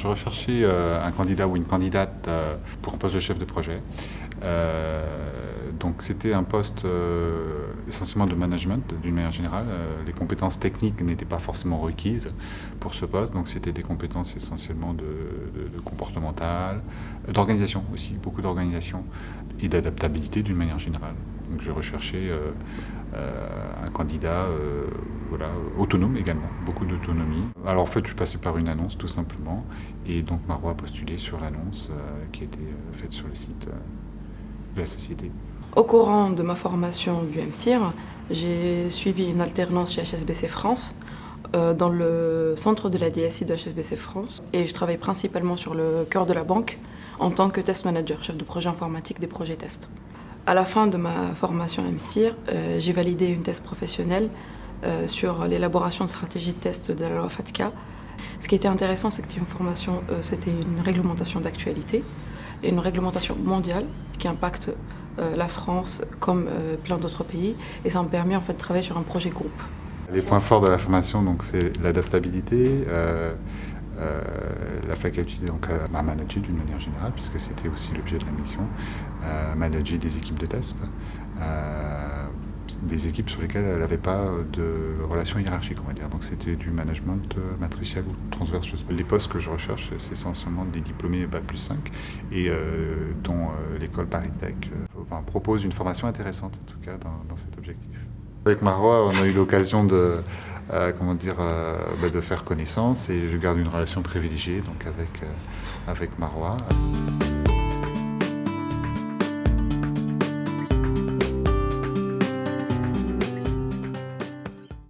je recherchais un candidat ou une candidate pour un poste de chef de projet. Donc c'était un poste essentiellement de management d'une manière générale. Les compétences techniques n'étaient pas forcément requises pour ce poste, donc c'était des compétences essentiellement de comportementales, d'organisation aussi, beaucoup d'organisation et d'adaptabilité d'une manière générale. Donc je recherchais un candidat autonome également, beaucoup d'autonomie. Alors en fait je suis passé par une annonce tout simplement et donc Marois a postulé sur l'annonce qui a été faite sur le site de la société. Au courant de ma formation UMCIR, j'ai suivi une alternance chez HSBC France, dans le centre de la DSI de HSBC France. Et je travaille principalement sur le cœur de la banque en tant que test manager, chef de projet informatique des projets tests. À la fin de ma formation UMCIR, j'ai validé une thèse professionnelle sur l'élaboration de stratégies de test de la loi FATCA. Ce qui était intéressant, c'est que c'était une réglementation d'actualité et une réglementation mondiale qui impacte la France comme plein d'autres pays, et ça me permet en fait de travailler sur un projet groupe. Les points forts de la formation, donc, c'est l'adaptabilité, la faculté donc, à manager d'une manière générale, puisque c'était aussi l'objet de la mission, manager des équipes de test, des équipes sur lesquelles elle n'avait pas de relation hiérarchique, on va dire. Donc c'était du management matriciel ou transverse. Les postes que je recherche, c'est essentiellement des diplômés Bac+5 et dont l'école ParisTech propose une formation intéressante, en tout cas, dans cet objectif. Avec Marois, on a eu l'occasion de faire connaissance et je garde une relation privilégiée donc avec Marois.